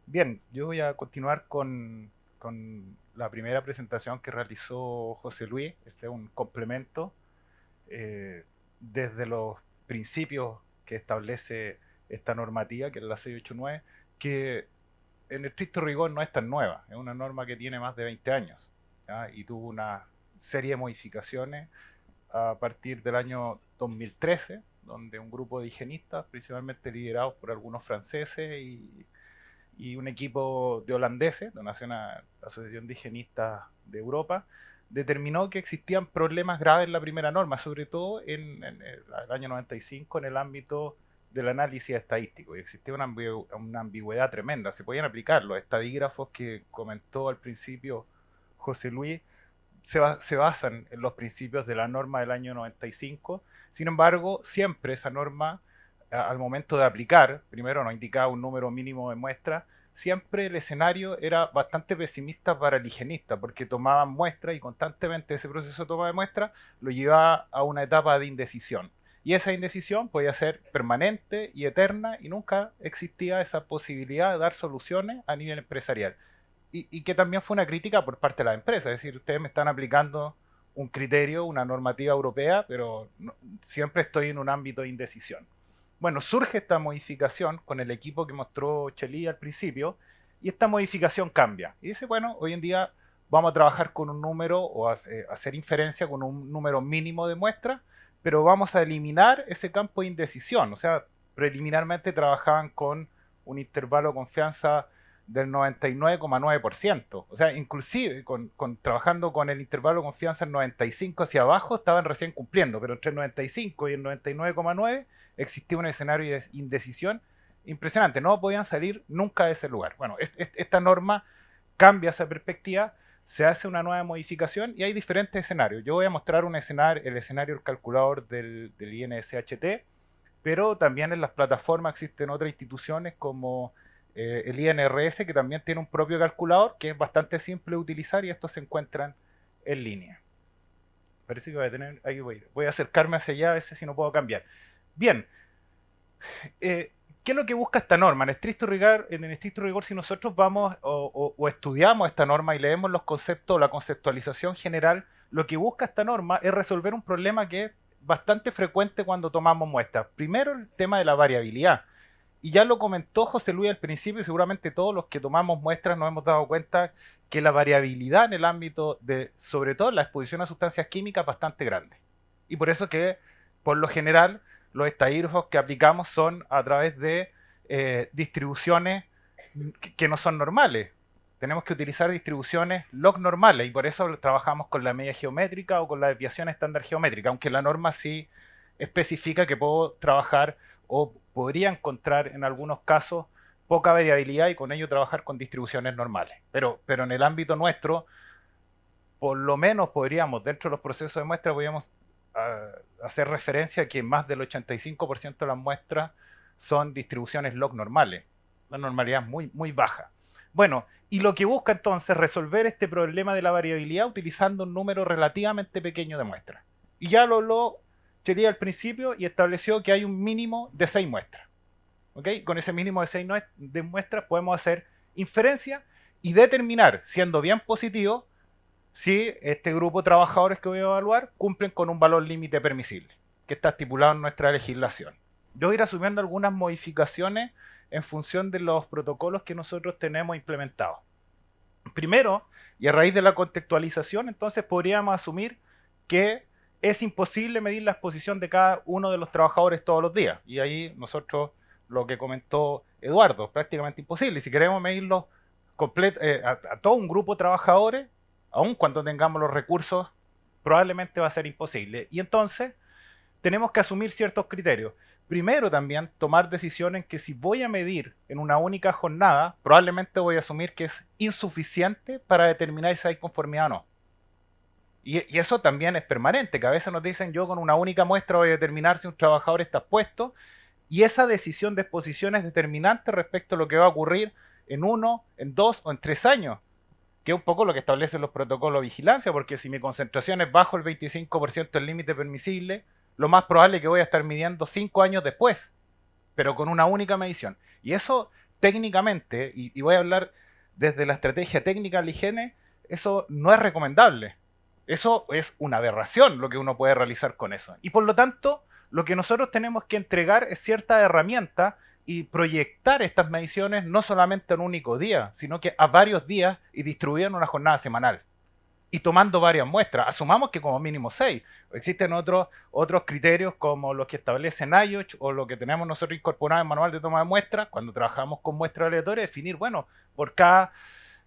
Bien, yo voy a continuar con la primera presentación que realizó José Luis. Este es un complemento eh, desde los principios que establece esta normativa, que es la 689, que en estricto rigor no es tan nueva, es una norma que tiene más de 20 años, ¿ya? Y tuvo una serie de modificaciones a partir del año 2013, donde un grupo de higienistas, principalmente liderados por algunos franceses y un equipo de holandeses, donación a la Asociación de Higienistas de Europa, determinó que existían problemas graves en la primera norma, sobre todo en el año 95 en el ámbito del análisis estadístico. Y existía una ambigüedad tremenda. Se podían aplicar los estadígrafos que comentó al principio José Luis, se basan en los principios de la norma del año 95. Sin embargo, siempre esa norma, al momento de aplicar, primero no indicaba un número mínimo de muestras, siempre el escenario era bastante pesimista para el higienista, porque tomaban muestras y constantemente ese proceso de toma de muestras lo llevaba a una etapa de indecisión. Y esa indecisión podía ser permanente y eterna y nunca existía esa posibilidad de dar soluciones a nivel empresarial. Y que también fue una crítica por parte de la empresa, es decir, ustedes me están aplicando un criterio, una normativa europea, pero no, siempre estoy en un ámbito de indecisión. Bueno, surge esta modificación con el equipo que mostró Cheli al principio, y esta modificación cambia. Y dice, bueno, hoy en día vamos a trabajar con un número o hacer inferencia con un número mínimo de muestras, pero vamos a eliminar ese campo de indecisión. O sea, preliminarmente trabajaban con un intervalo de confianza del 99,9%. O sea, inclusive trabajando con el intervalo de confianza en 95 hacia abajo, estaban recién cumpliendo, pero entre el 95 y el 99,9 existía un escenario de indecisión impresionante. No podían salir nunca de ese lugar. Bueno, esta norma cambia esa perspectiva, se hace una nueva modificación y hay diferentes escenarios. Yo voy a mostrar el escenario del calculador del INSHT, pero también en las plataformas existen otras instituciones como el INRS, que también tiene un propio calculador que es bastante simple de utilizar y estos se encuentran en línea. Parece que voy a tener, ahí voy a acercarme hacia allá a veces si no puedo cambiar. Bien, ¿qué es lo que busca esta norma? En estricto rigor, si nosotros vamos o estudiamos esta norma y leemos los conceptos, la conceptualización general, lo que busca esta norma es resolver un problema que es bastante frecuente cuando tomamos muestras. Primero, el tema de la variabilidad. Y ya lo comentó José Luis al principio, y seguramente todos los que tomamos muestras nos hemos dado cuenta que la variabilidad en el ámbito de, sobre todo la exposición a sustancias químicas, es bastante grande. Y por eso que, por lo general, los estadígrafos que aplicamos son a través de distribuciones que no son normales. Tenemos que utilizar distribuciones log normales y por eso trabajamos con la media geométrica o con la desviación estándar geométrica, aunque la norma sí especifica que puedo trabajar o podría encontrar en algunos casos poca variabilidad y con ello trabajar con distribuciones normales. Pero en el ámbito nuestro, por lo menos podríamos, dentro de los procesos de muestra, podríamos hacer referencia a que más del 85% de las muestras son distribuciones log normales. La normalidad es muy, muy baja. Bueno, y lo que busca entonces es resolver este problema de la variabilidad utilizando un número relativamente pequeño de muestras. Y ya lo chequeé al principio y estableció que hay un mínimo de 6 muestras. ¿Okay? Con ese mínimo de 6 de muestras podemos hacer inferencia y determinar, siendo bien positivo, si este grupo de trabajadores que voy a evaluar cumplen con un valor límite permisible, que está estipulado en nuestra legislación. Yo voy a ir asumiendo algunas modificaciones en función de los protocolos que nosotros tenemos implementados. Primero, y a raíz de la contextualización, entonces podríamos asumir que es imposible medir la exposición de cada uno de los trabajadores todos los días. Y ahí nosotros, lo que comentó Eduardo, prácticamente imposible. Y si queremos medirlo a todo un grupo de trabajadores, aun cuando tengamos los recursos, probablemente va a ser imposible. Y entonces tenemos que asumir ciertos criterios. Primero también tomar decisiones que si voy a medir en una única jornada, probablemente voy a asumir que es insuficiente para determinar si hay conformidad o no. Y eso también es permanente, que a veces nos dicen yo con una única muestra voy a determinar si un trabajador está expuesto, y esa decisión de exposición es determinante respecto a lo que va a ocurrir en 1, en 2 o en 3 años, que es un poco lo que establecen los protocolos de vigilancia, porque si mi concentración es bajo el 25% del límite permisible, lo más probable es que voy a estar midiendo 5 años después, pero con una única medición. Y eso técnicamente, y voy a hablar desde la estrategia técnica de la higiene, eso no es recomendable. Eso es una aberración lo que uno puede realizar con eso. Y por lo tanto, lo que nosotros tenemos que entregar es cierta herramienta y proyectar estas mediciones no solamente en un único día, sino que a varios días y distribuir en una jornada semanal. Y tomando varias muestras, asumamos que como mínimo 6. Existen otros criterios como los que establece NIOSH o lo que tenemos nosotros incorporado en el manual de toma de muestras, cuando trabajamos con muestras aleatorias, definir, bueno, por cada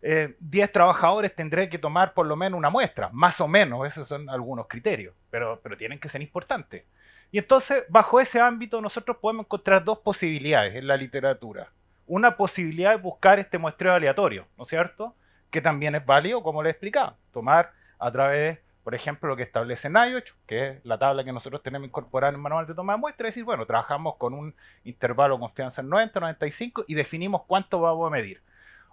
10 trabajadores tendré que tomar por lo menos una muestra, más o menos, esos son algunos criterios, pero tienen que ser importantes. Y entonces, bajo ese ámbito, nosotros podemos encontrar dos posibilidades en la literatura. Una posibilidad es buscar este muestreo aleatorio, ¿no es cierto?, que también es válido, como les explicaba, tomar a través, por ejemplo, lo que establece NIOSH, que es la tabla que nosotros tenemos incorporada en el manual de toma de muestra, es decir, bueno, trabajamos con un intervalo de confianza en 90, 95 y definimos cuánto vamos a medir.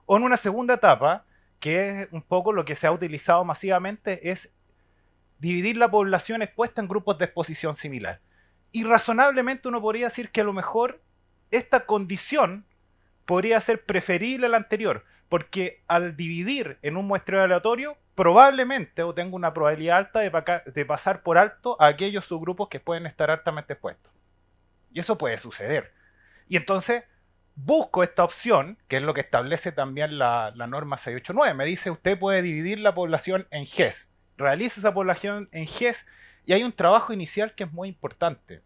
O en una segunda etapa, que es un poco lo que se ha utilizado masivamente, es dividir la población expuesta en grupos de exposición similar. Y razonablemente uno podría decir que a lo mejor esta condición podría ser preferible a la anterior, porque al dividir en un muestreo aleatorio, probablemente o tengo una probabilidad alta de pasar por alto a aquellos subgrupos que pueden estar altamente expuestos. Y eso puede suceder. Y entonces busco esta opción, que es lo que establece también la norma 689. Me dice, usted puede dividir la población en GES. Realiza esa población en GES y hay un trabajo inicial que es muy importante.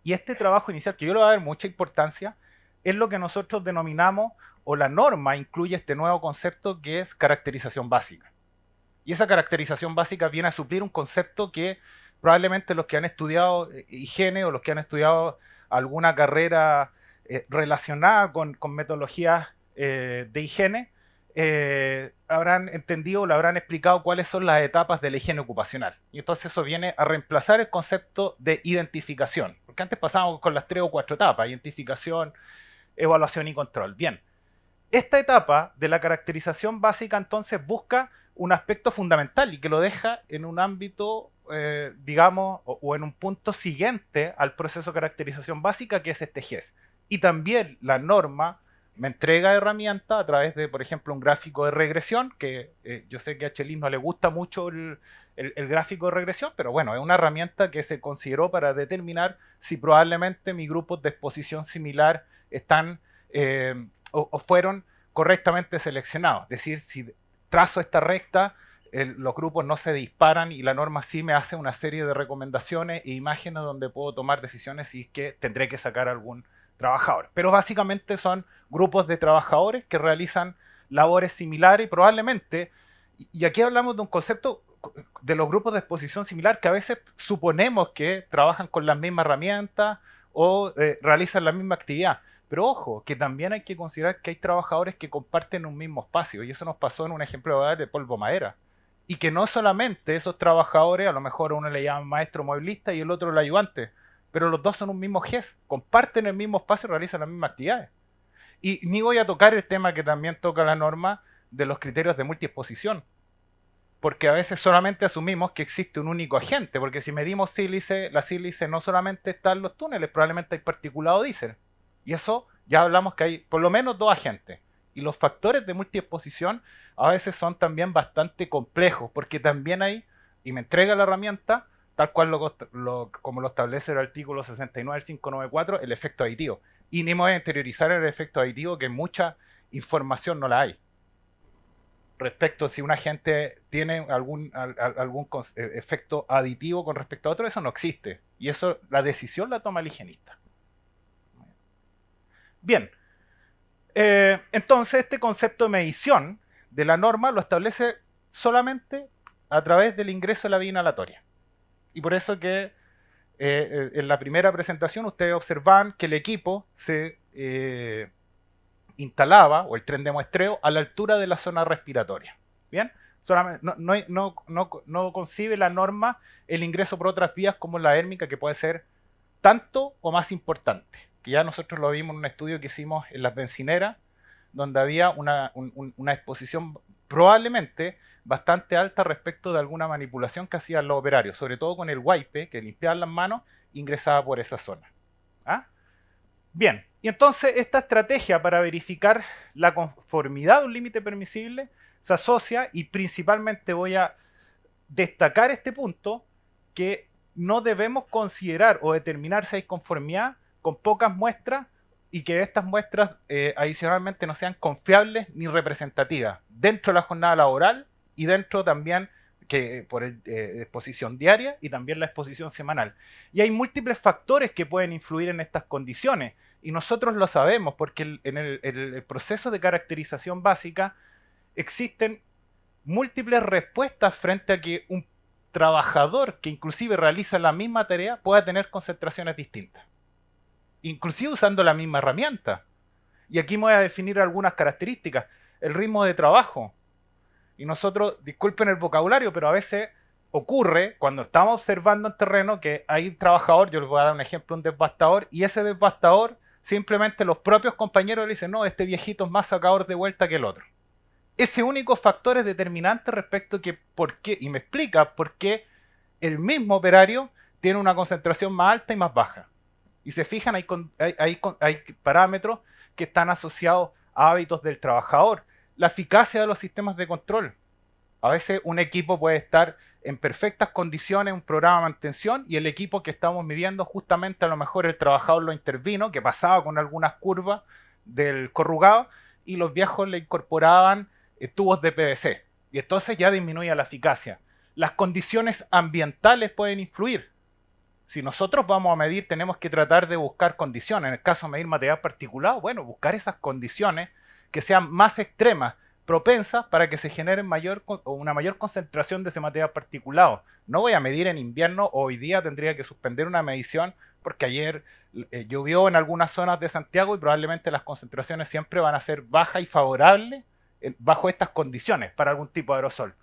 Y este trabajo inicial, que yo le voy a dar mucha importancia, es lo que nosotros denominamos, o la norma incluye este nuevo concepto que es caracterización básica. Y esa caracterización básica viene a suplir un concepto que probablemente los que han estudiado higiene o los que han estudiado alguna carrera relacionada con metodologías de higiene habrán entendido o le habrán explicado cuáles son las etapas de la higiene ocupacional. Y entonces eso viene a reemplazar el concepto de identificación. Porque antes pasábamos con las 3 o 4 etapas: identificación, evaluación y control. Bien, esta etapa de la caracterización básica entonces busca un aspecto fundamental y que lo deja en un ámbito, digamos, o en un punto siguiente al proceso de caracterización básica, que es este GES. Y también la norma me entrega herramientas a través de, por ejemplo, un gráfico de regresión, que yo sé que a Chelis no le gusta mucho el gráfico de regresión, pero bueno, es una herramienta que se consideró para determinar si probablemente mis grupos de exposición similar están o fueron correctamente seleccionados. Es decir, si trazo esta recta, los grupos no se disparan y la norma sí me hace una serie de recomendaciones e imágenes donde puedo tomar decisiones si es que tendré que sacar algún trabajador. Pero básicamente son grupos de trabajadores que realizan labores similares y probablemente, y aquí hablamos de un concepto de los grupos de exposición similar que a veces suponemos que trabajan con las mismas herramientas o realizan la misma actividad. Pero ojo, que también hay que considerar que hay trabajadores que comparten un mismo espacio, y eso nos pasó en un ejemplo de polvo madera. Y que no solamente esos trabajadores, a lo mejor uno le llama maestro mueblista y el otro el ayudante, pero los dos son un mismo GES, comparten el mismo espacio y realizan las mismas actividades. Y ni voy a tocar el tema que también toca la norma de los criterios de multiexposición, porque a veces solamente asumimos que existe un único agente, porque si medimos sílice, la sílice no solamente está en los túneles, probablemente hay particulado diésel. Y eso ya hablamos que hay por lo menos dos agentes. Y los factores de multiexposición a veces son también bastante complejos, porque también hay, y me entrega la herramienta, tal cual como lo establece el artículo 69 del 594, el efecto aditivo. Y ni me voy a interiorizar en el efecto aditivo, que mucha información no la hay. Respecto a si un agente tiene algún efecto aditivo con respecto a otro, eso no existe. Y eso, la decisión la toma el higienista. Bien, entonces este concepto de medición de la norma lo establece solamente a través del ingreso de la vía inhalatoria. Y por eso que en la primera presentación ustedes observan que el equipo se instalaba, o el tren de muestreo, a la altura de la zona respiratoria. ¿Bien? Solamente, no concibe la norma el ingreso por otras vías como la érmica, que puede ser tanto o más importante. Que ya nosotros lo vimos en un estudio que hicimos en las bencineras, donde había una exposición probablemente bastante alta respecto de alguna manipulación que hacían los operarios, sobre todo con el wipe, que limpiaban las manos, ingresaba por esa zona. ¿Ah? Bien, Y entonces esta estrategia para verificar la conformidad de un límite permisible se asocia, y principalmente voy a destacar este punto, que no debemos considerar o determinar si hay conformidad con pocas muestras, y que estas muestras adicionalmente no sean confiables ni representativas dentro de la jornada laboral y dentro también que por exposición diaria y también la exposición semanal. Y hay múltiples factores que pueden influir en estas condiciones, y nosotros lo sabemos porque en el proceso de caracterización básica existen múltiples respuestas frente a que un trabajador que inclusive realiza la misma tarea pueda tener concentraciones distintas, inclusive usando la misma herramienta. Y aquí me voy a definir algunas características. El ritmo de trabajo. Y nosotros, disculpen el vocabulario, pero a veces ocurre cuando estamos observando en terreno que hay un trabajador, yo les voy a dar un ejemplo, un devastador, y ese devastador simplemente los propios compañeros le dicen, no, este viejito es más sacador de vuelta que el otro. Ese único factor es determinante respecto a que por qué, y me explica por qué el mismo operario tiene una concentración más alta y más baja. Y se fijan, hay parámetros que están asociados a hábitos del trabajador, la eficacia de los sistemas de control. A veces un equipo puede estar en perfectas condiciones, un programa de mantención, y el equipo que estamos midiendo, justamente a lo mejor el trabajador lo intervino, que pasaba con algunas curvas del corrugado, y los viejos le incorporaban tubos de PVC. Y entonces ya disminuía la eficacia. Las condiciones ambientales pueden influir. Si nosotros vamos a medir, tenemos que tratar de buscar condiciones. En el caso de medir material particulado, bueno, buscar esas condiciones que sean más extremas, propensas para que se genere una mayor concentración de ese material particulado. No voy a medir en invierno, hoy día tendría que suspender una medición porque ayer llovió en algunas zonas de Santiago y probablemente las concentraciones siempre van a ser bajas y favorables bajo estas condiciones para algún tipo de aerosol.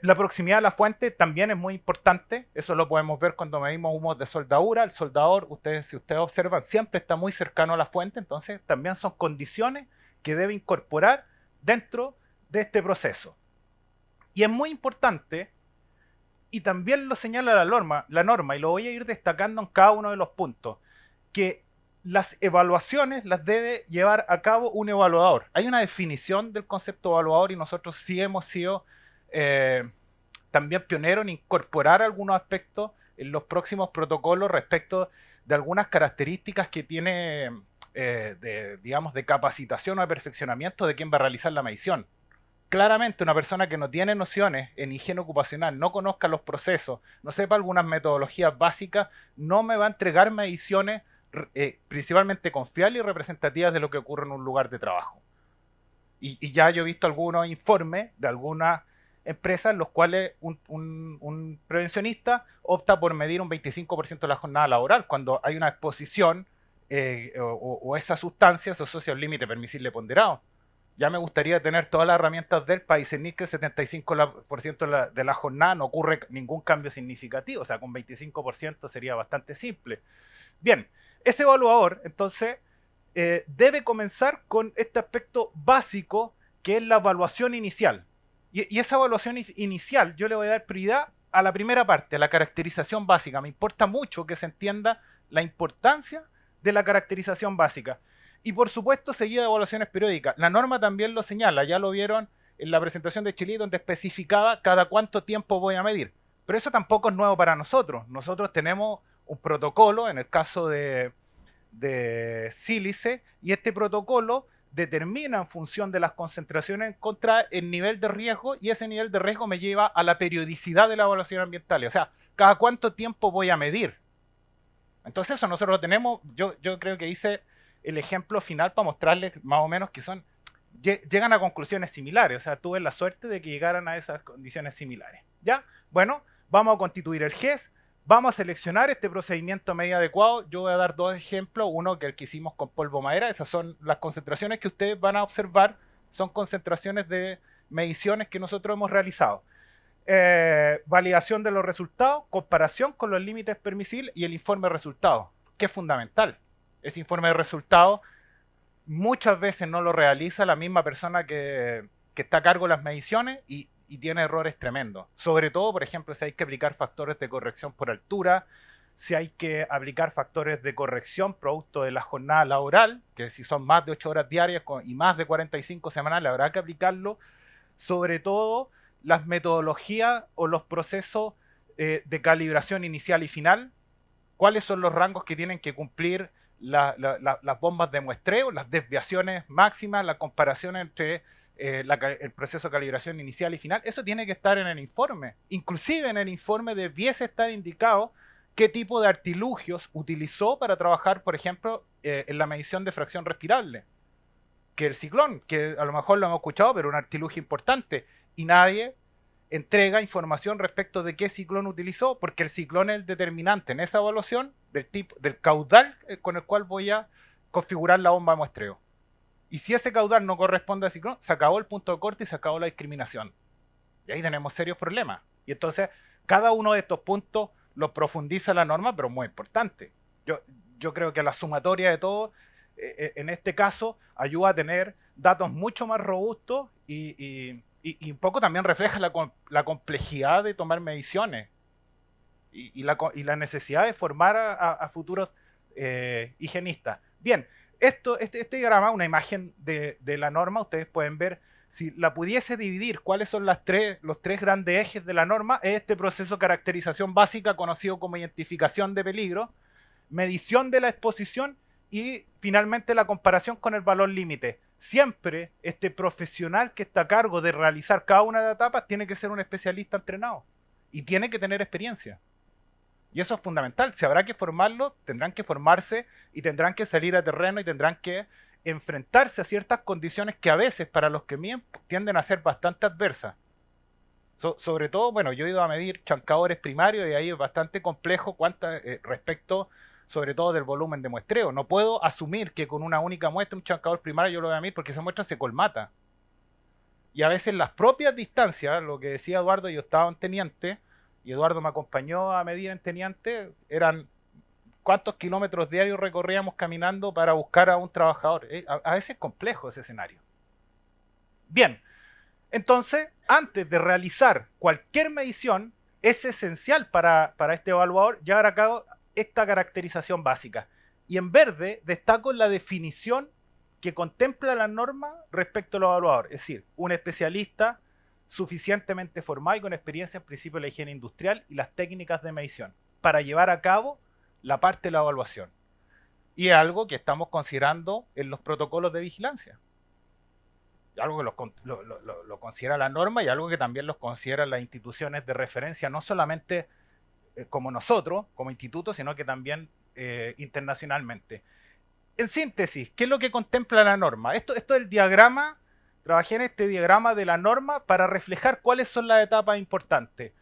La proximidad a la fuente también es muy importante. Eso lo podemos ver cuando medimos humos de soldadura. El soldador, si ustedes observan, siempre está muy cercano a la fuente. Entonces también son condiciones que debe incorporar dentro de este proceso. Y es muy importante, y también lo señala la norma, y lo voy a ir destacando en cada uno de los puntos, que las evaluaciones las debe llevar a cabo un evaluador. Hay una definición del concepto evaluador y nosotros sí hemos sido también pioneros en incorporar algunos aspectos en los próximos protocolos respecto de algunas características que tiene digamos, de capacitación o de perfeccionamiento de quien va a realizar la medición. Claramente una persona que no tiene nociones en higiene ocupacional, no conozca los procesos, no sepa algunas metodologías básicas, no me va a entregar mediciones principalmente confiables y representativas de lo que ocurre en un lugar de trabajo. Y ya yo he visto algunos informes de algunas empresas en los cuales un prevencionista opta por medir un 25% de la jornada laboral cuando hay una exposición o esa sustancia se asocia a un límite permisible ponderado. Ya me gustaría tener todas las herramientas del país discernir que el 75% de la jornada no ocurre ningún cambio significativo, o sea, con 25% sería bastante simple. Bien, ese evaluador, entonces, debe comenzar con este aspecto básico que es la evaluación inicial. Y esa evaluación inicial yo le voy a dar prioridad a la primera parte, a la caracterización básica. Me importa mucho que se entienda la importancia de la caracterización básica. Y por supuesto, seguida de evaluaciones periódicas. La norma también lo señala, ya lo vieron en la presentación de Chile, donde especificaba cada cuánto tiempo voy a medir. Pero eso tampoco es nuevo para nosotros. Nosotros tenemos un protocolo, en el caso de sílice, y este protocolo determina en función de las concentraciones contra el nivel de riesgo, y ese nivel de riesgo me lleva a la periodicidad de la evaluación ambiental. O sea, cada cuánto tiempo voy a medir. Entonces eso nosotros lo tenemos, yo creo que hice el ejemplo final para mostrarles más o menos que llegan a conclusiones similares. O sea, tuve la suerte de que llegaran a esas condiciones similares. ¿Ya? Bueno, vamos a constituir el GES. Vamos a seleccionar este procedimiento medio adecuado. Yo voy a dar dos ejemplos. Uno que el que hicimos con polvo madera. Esas son las concentraciones que ustedes van a observar. Son concentraciones de mediciones que nosotros hemos realizado. Validación de los resultados, comparación con los límites permisibles y el informe de resultados, que es fundamental. Ese informe de resultados muchas veces no lo realiza la misma persona que está a cargo de las mediciones y tiene errores tremendos. Sobre todo, por ejemplo, si hay que aplicar factores de corrección por altura, si hay que aplicar factores de corrección producto de la jornada laboral, que si son más de 8 horas diarias y más de 45 semanales habrá que aplicarlo, sobre todo las metodologías o los procesos de calibración inicial y final, cuáles son los rangos que tienen que cumplir las bombas de muestreo, las desviaciones máximas, la comparación entre el proceso de calibración inicial y final. Eso tiene que estar en el informe. Inclusive en el informe debiese estar indicado qué tipo de artilugios utilizó para trabajar, por ejemplo, en la medición de fracción respirable. Que el ciclón, que a lo mejor lo hemos escuchado, pero un artilugio importante, y nadie entrega información respecto de qué ciclón utilizó, porque el ciclón es el determinante en esa evaluación del caudal con el cual voy a configurar la bomba de muestreo. Y si ese caudal no corresponde al ciclón, se acabó el punto de corte y se acabó la discriminación. Y ahí tenemos serios problemas. Y entonces, cada uno de estos puntos lo profundiza la norma, pero muy importante. Yo creo que la sumatoria de todo, en este caso, ayuda a tener datos mucho más robustos y un poco también refleja la complejidad de tomar mediciones y la necesidad de formar a futuros higienistas. Bien, este diagrama, una imagen de la norma, ustedes pueden ver, si la pudiese dividir, cuáles son los tres grandes ejes de la norma, es este proceso de caracterización básica conocido como identificación de peligro, medición de la exposición y finalmente la comparación con el valor límite. Siempre este profesional que está a cargo de realizar cada una de las etapas tiene que ser un especialista entrenado y tiene que tener experiencia. Y eso es fundamental. Si habrá que formarlo, tendrán que formarse y tendrán que salir a terreno y tendrán que enfrentarse a ciertas condiciones que a veces para los que miden tienden a ser bastante adversas. Sobre todo, bueno, yo he ido a medir chancadores primarios y ahí es bastante complejo respecto sobre todo del volumen de muestreo. No puedo asumir que con una única muestra, un chancador primario yo lo voy a medir porque esa muestra se colmata. Y a veces las propias distancias, lo que decía Eduardo, yo estaba en Teniente, y Eduardo me acompañó a medir en Teniente, eran cuántos kilómetros diarios recorríamos caminando para buscar a un trabajador. A veces es complejo ese escenario. Bien, entonces, antes de realizar cualquier medición, es esencial para este evaluador llevar a cabo esta caracterización básica. Y en verde destaco la definición que contempla la norma respecto al evaluador, es decir, un especialista suficientemente formado y con experiencia en principio de la higiene industrial y las técnicas de medición para llevar a cabo la parte de la evaluación. Y es algo que estamos considerando en los protocolos de vigilancia. Algo que lo considera la norma y algo que también los consideran las instituciones de referencia, no solamente como nosotros, como instituto, sino que también internacionalmente. En síntesis, ¿qué es lo que contempla la norma? Esto es el diagrama, trabajé en este diagrama de la norma para reflejar cuáles son las etapas importantes.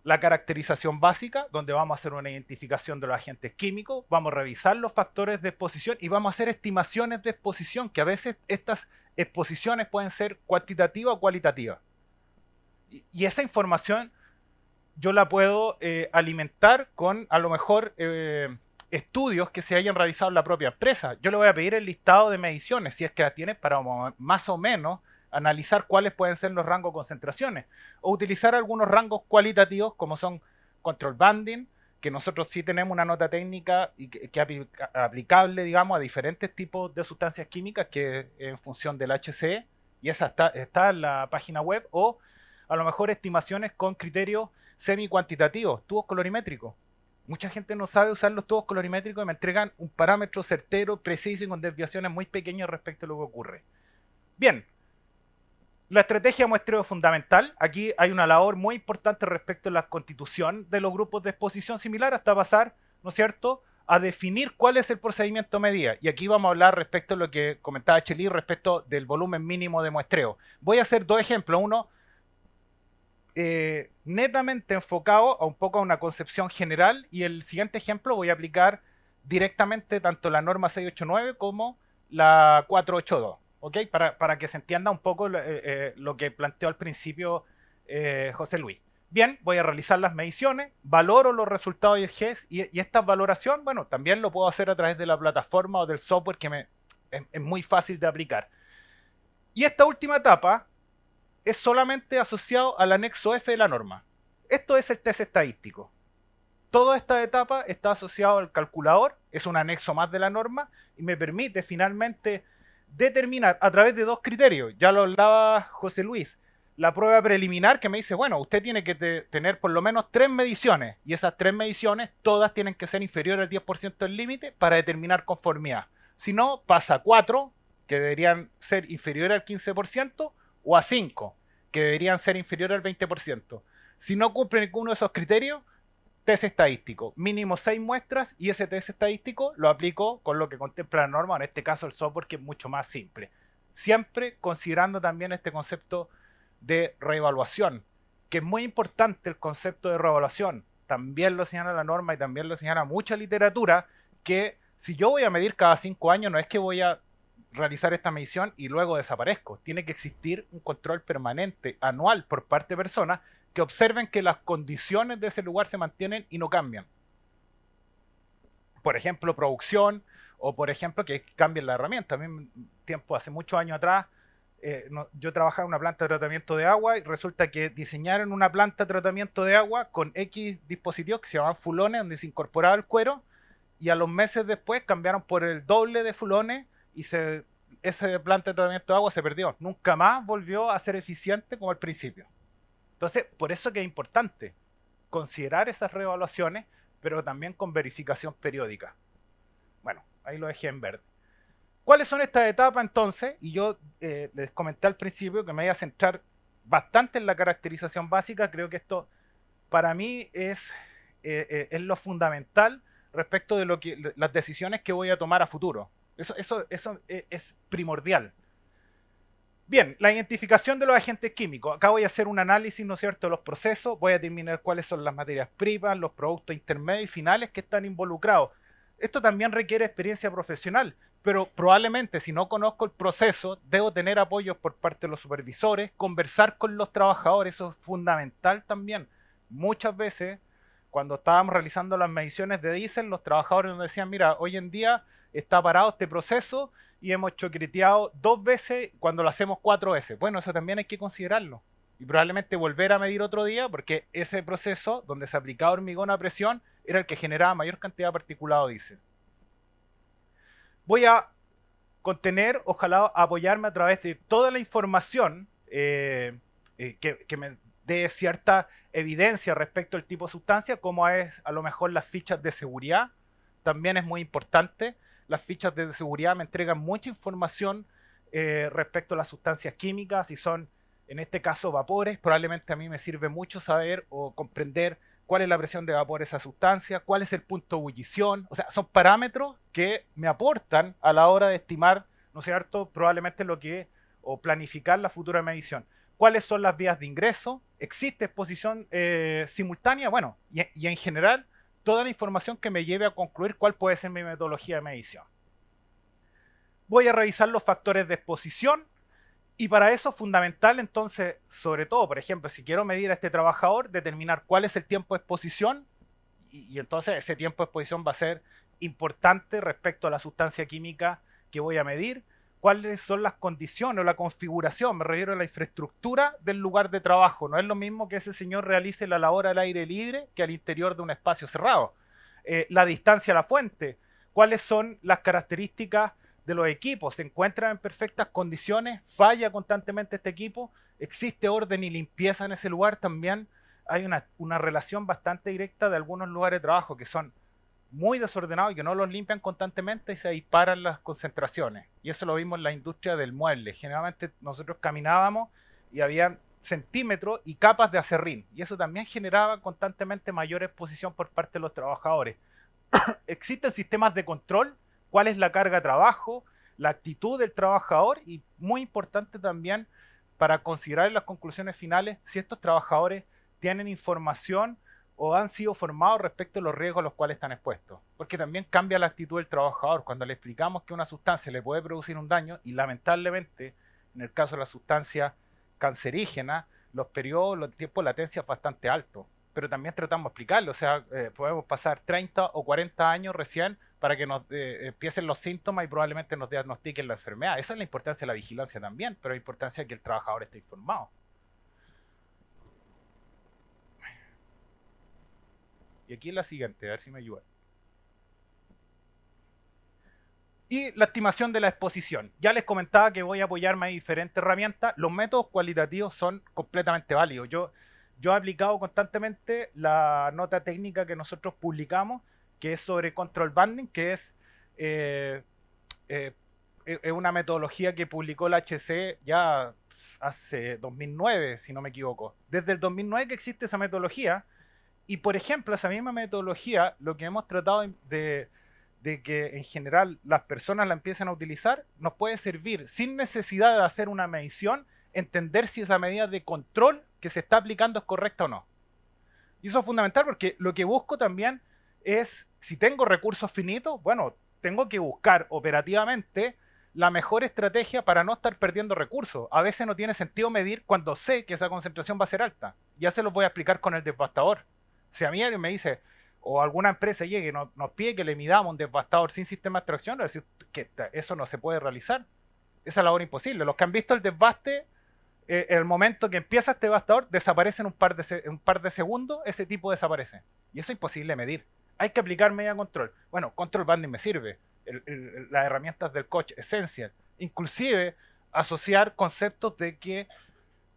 La caracterización básica, donde vamos a hacer una identificación de los agentes químicos, vamos a revisar los factores de exposición y vamos a hacer estimaciones de exposición, que a veces estas exposiciones pueden ser cuantitativas o cualitativas. Y esa información yo la puedo alimentar con, a lo mejor, estudios que se hayan realizado en la propia empresa. Yo le voy a pedir el listado de mediciones, si es que la tiene, para más o menos analizar cuáles pueden ser los rangos de concentraciones, o utilizar algunos rangos cualitativos como son control banding, que nosotros sí tenemos una nota técnica y que aplicable, digamos, a diferentes tipos de sustancias químicas que en función del HCE, y esa está en la página web, o a lo mejor estimaciones con criterios semi-cuantitativos, tubos colorimétricos. Mucha gente no sabe usar los tubos colorimétricos y me entregan un parámetro certero, preciso y con desviaciones muy pequeñas respecto a lo que ocurre. Bien, la estrategia de muestreo es fundamental. Aquí hay una labor muy importante respecto a la constitución de los grupos de exposición similar hasta pasar, ¿no es cierto?, a definir cuál es el procedimiento medida. Y aquí vamos a hablar respecto a lo que comentaba Chely respecto del volumen mínimo de muestreo. Voy a hacer dos ejemplos. Uno netamente enfocado a un poco a una concepción general y el siguiente ejemplo voy a aplicar directamente tanto la norma 689 como la 482. ¿Okay? Para que se entienda un poco lo que planteó al principio José Luis. Bien, voy a realizar las mediciones, valoro los resultados del GES y esta valoración, bueno, también lo puedo hacer a través de la plataforma o del software que es muy fácil de aplicar. Y esta última etapa es solamente asociado al anexo F de la norma. Esto es el test estadístico. toda esta etapa está asociado al calculador, es un anexo más de la norma y me permite finalmente determinar a través de dos criterios. Ya lo hablaba José Luis. La prueba preliminar que me dice, bueno, usted tiene que tener por lo menos 3 mediciones y esas 3 mediciones todas tienen que ser inferiores al 10% del límite para determinar conformidad. Si no, pasa a 4, que deberían ser inferiores al 15%, o a 5, que deberían ser inferiores al 20%. Si no cumple ninguno de esos criterios, test estadístico, mínimo 6 muestras, y ese test estadístico lo aplico con lo que contempla la norma, en este caso el software, que es mucho más simple. Siempre considerando también este concepto de reevaluación, que es muy importante el concepto de reevaluación. También lo señala la norma y también lo señala mucha literatura, que si yo voy a medir cada 5 años, no es que voy a realizar esta medición y luego desaparezco. Tiene que existir un control permanente, anual, por parte de personas que observen que las condiciones de ese lugar se mantienen y no cambian. Por ejemplo, producción, o por ejemplo, que cambien la herramienta. A mí, hace muchos años atrás, yo trabajaba en una planta de tratamiento de agua y resulta que diseñaron una planta de tratamiento de agua con X dispositivos que se llamaban fulones, donde se incorporaba el cuero, y a los meses después cambiaron por el doble de fulones y esa planta de tratamiento de agua se perdió. Nunca más volvió a ser eficiente como al principio. Entonces, por eso que es importante considerar esas reevaluaciones, pero también con verificación periódica. Bueno, ahí lo dejé en verde. ¿Cuáles son estas etapas entonces? Y yo les comenté al principio que me voy a centrar bastante en la caracterización básica. Creo que esto para mí es lo fundamental respecto de las decisiones que voy a tomar a futuro. Eso es primordial. Bien, la identificación de los agentes químicos. Acá voy a hacer un análisis, ¿no es cierto?, de los procesos. Voy a determinar cuáles son las materias primas, los productos intermedios y finales que están involucrados. Esto también requiere experiencia profesional, pero probablemente si no conozco el proceso, debo tener apoyos por parte de los supervisores, conversar con los trabajadores, eso es fundamental también. Muchas veces, cuando estábamos realizando las mediciones de diésel, los trabajadores nos decían, mira, hoy en día está parado este proceso y hemos choqueteado 2 veces cuando lo hacemos 4 veces. Bueno, eso también hay que considerarlo. Y probablemente volver a medir otro día, porque ese proceso donde se aplicaba hormigón a presión era el que generaba mayor cantidad de particulado diésel. Voy a contener, ojalá apoyarme a través de toda la información que me dé cierta evidencia respecto al tipo de sustancia, como es a lo mejor las fichas de seguridad. También es muy importante. Las fichas de seguridad me entregan mucha información respecto a las sustancias químicas, si son, en este caso, vapores. Probablemente a mí me sirve mucho saber o comprender cuál es la presión de vapor de esa sustancia, cuál es el punto de ebullición. O sea, son parámetros que me aportan a la hora de estimar, ¿no es cierto?, probablemente o planificar la futura medición. ¿Cuáles son las vías de ingreso? ¿Existe exposición simultánea? Bueno, y en general, toda la información que me lleve a concluir cuál puede ser mi metodología de medición. Voy a revisar los factores de exposición y para eso es fundamental entonces, sobre todo, por ejemplo, si quiero medir a este trabajador, determinar cuál es el tiempo de exposición y entonces ese tiempo de exposición va a ser importante respecto a la sustancia química que voy a medir. ¿Cuáles son las condiciones o la configuración? Me refiero a la infraestructura del lugar de trabajo. No es lo mismo que ese señor realice la labor al aire libre que al interior de un espacio cerrado. La distancia a la fuente. ¿Cuáles son las características de los equipos? ¿Se encuentran en perfectas condiciones? ¿Falla constantemente este equipo? ¿Existe orden y limpieza en ese lugar? También hay una relación bastante directa de algunos lugares de trabajo que son muy desordenados y que no los limpian constantemente y se disparan las concentraciones. Y eso lo vimos en la industria del mueble. Generalmente nosotros caminábamos y había centímetros y capas de acerrín. Y eso también generaba constantemente mayor exposición por parte de los trabajadores. Existen sistemas de control. ¿Cuál es la carga de trabajo? La actitud del trabajador. Y muy importante también para considerar en las conclusiones finales si estos trabajadores tienen información o han sido formados respecto a los riesgos a los cuales están expuestos. Porque también cambia la actitud del trabajador. Cuando le explicamos que una sustancia le puede producir un daño, y lamentablemente, en el caso de la sustancia cancerígena, los periodos, los tiempos de latencia es bastante alto. Pero también tratamos de explicarlo. O sea, podemos pasar 30 o 40 años recién para que nos empiecen los síntomas y probablemente nos diagnostiquen la enfermedad. Esa es la importancia de la vigilancia también, pero la importancia de que el trabajador esté informado. Y aquí la siguiente, a ver si me ayuda. Y la estimación de la exposición. Ya les comentaba que voy a apoyarme en diferentes herramientas. Los métodos cualitativos son completamente válidos. Yo he aplicado constantemente la nota técnica que nosotros publicamos, que es sobre control banding, que eh, eh, es una metodología que publicó la HC ya hace 2009, si no me equivoco. Desde el 2009 que existe esa metodología. Y por ejemplo, esa misma metodología, lo que hemos tratado de que en general las personas la empiecen a utilizar, nos puede servir sin necesidad de hacer una medición, entender si esa medida de control que se está aplicando es correcta o no. Y eso es fundamental porque lo que busco también es, si tengo recursos finitos, bueno, tengo que buscar operativamente la mejor estrategia para no estar perdiendo recursos. A veces no tiene sentido medir cuando sé que esa concentración va a ser alta. Ya se los voy a explicar con el devastador. Si a mí alguien me dice, o alguna empresa llegue y nos pide que le midamos un devastador sin sistema de extracción, es decir, que eso no se puede realizar. Esa labor imposible. Los que han visto el desbaste, en el momento que empieza este devastador, desaparece en un par de segundos, ese tipo desaparece. Y eso es imposible medir. Hay que aplicar medida de control. Bueno, control banding me sirve. Las herramientas del coach Essential. Inclusive asociar conceptos de que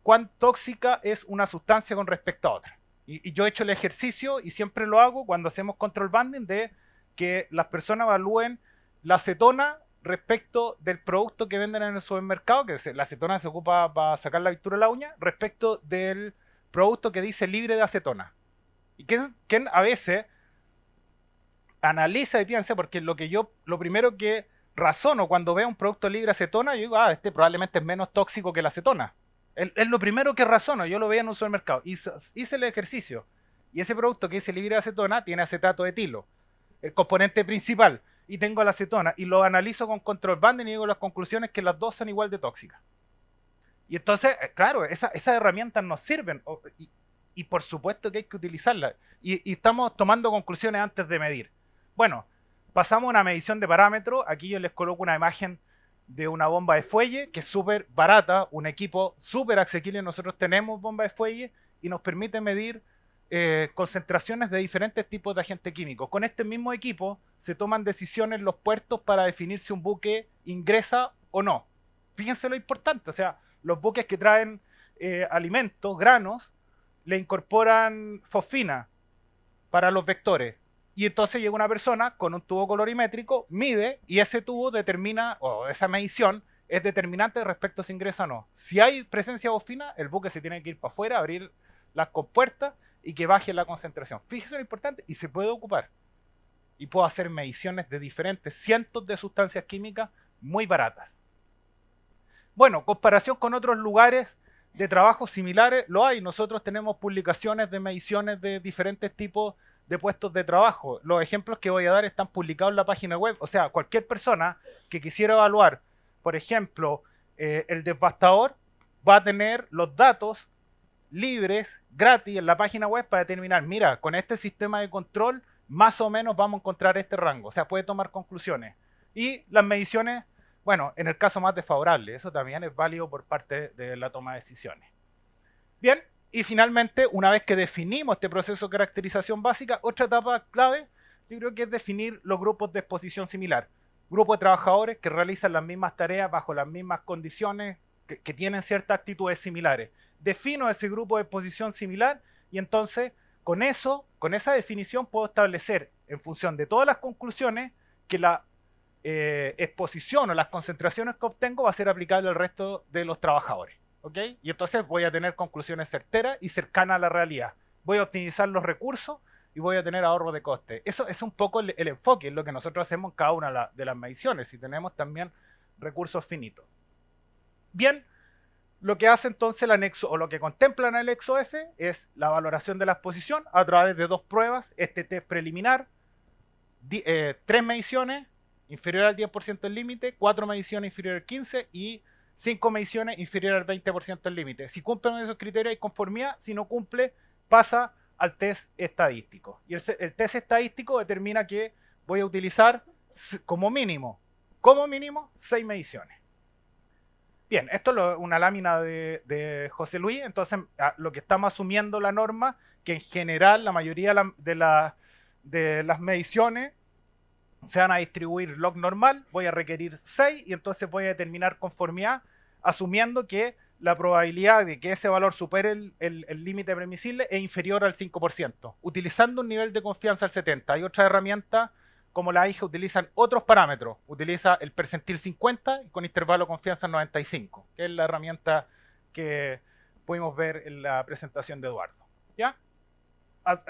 cuán tóxica es una sustancia con respecto a otra. Y yo he hecho el ejercicio y siempre lo hago cuando hacemos control banding de que las personas evalúen la acetona respecto del producto que venden en el supermercado, que la acetona se ocupa para sacar la pintura de la uña, respecto del producto que dice libre de acetona. Y que a veces analiza y piensa, porque lo primero que razono cuando veo un producto libre de acetona, yo digo, este probablemente es menos tóxico que la acetona. Es lo primero que razono, yo lo veía en un supermercado. Hice el ejercicio. Y ese producto que dice libre de acetona tiene acetato de etilo, el componente principal. Y tengo la acetona. Y lo analizo con control banding y digo las conclusiones que las dos son igual de tóxicas. Y entonces, claro, esas herramientas nos sirven. Y por supuesto que hay que utilizarlas. Y estamos tomando conclusiones antes de medir. Bueno, pasamos a una medición de parámetros. Aquí yo les coloco una imagen de una bomba de fuelle que es súper barata, un equipo súper asequible. Nosotros tenemos bomba de fuelle y nos permite medir concentraciones de diferentes tipos de agentes químicos. Con este mismo equipo se toman decisiones en los puertos para definir si un buque ingresa o no. Fíjense lo importante, o sea, los buques que traen alimentos, granos, le incorporan fosfina para los vectores. Y entonces llega una persona con un tubo colorimétrico, mide y ese tubo determina, o esa medición es determinante respecto a si ingresa o no. Si hay presencia bofina, el buque se tiene que ir para afuera, abrir las compuertas y que baje la concentración. Fíjese lo importante, y se puede ocupar. Y puedo hacer mediciones de diferentes cientos de sustancias químicas muy baratas. Bueno, comparación con otros lugares de trabajo similares, lo hay. Nosotros tenemos publicaciones de mediciones de diferentes tipos de puestos de trabajo. Los ejemplos que voy a dar están publicados en la página web. O sea, cualquier persona que quisiera evaluar, por ejemplo, el devastador, va a tener los datos libres, gratis, en la página web para determinar, mira, con este sistema de control, más o menos vamos a encontrar este rango. O sea, puede tomar conclusiones. Y las mediciones, bueno, en el caso más desfavorable, eso también es válido por parte de la toma de decisiones. Bien, y finalmente, una vez que definimos este proceso de caracterización básica, otra etapa clave, yo creo que es definir los grupos de exposición similar. Grupos de trabajadores que realizan las mismas tareas bajo las mismas condiciones, que tienen ciertas actitudes similares. Defino ese grupo de exposición similar y entonces con esa definición puedo establecer, en función de todas las conclusiones, que la exposición o las concentraciones que obtengo va a ser aplicable al resto de los trabajadores. ¿Okay? Y entonces voy a tener conclusiones certeras y cercanas a la realidad. Voy a optimizar los recursos y voy a tener ahorro de coste. Eso es un poco el enfoque, es lo que nosotros hacemos en cada una de las mediciones y tenemos también recursos finitos. Bien, lo que hace entonces el anexo, o lo que contempla en el anexo F, es la valoración de la exposición a través de dos pruebas, este test preliminar, 3 mediciones, inferior al 10% del límite, 4 mediciones inferior al 15% y 5 mediciones inferior al 20% del límite. Si cumplen esos criterios hay conformidad, si no cumple, pasa al test estadístico. Y el test estadístico determina que voy a utilizar como mínimo 6 mediciones. Bien, esto es una lámina de José Luis, entonces lo que estamos asumiendo la norma, que en general la mayoría de las mediciones se van a distribuir log normal, voy a requerir 6 y entonces voy a determinar conformidad, asumiendo que la probabilidad de que ese valor supere el límite permisible es inferior al 5%, utilizando un nivel de confianza al 70%. Hay otras herramientas como la IGE utilizan otros parámetros, utiliza el percentil 50 y con intervalo de confianza 95, que es la herramienta que pudimos ver en la presentación de Eduardo. ¿Ya?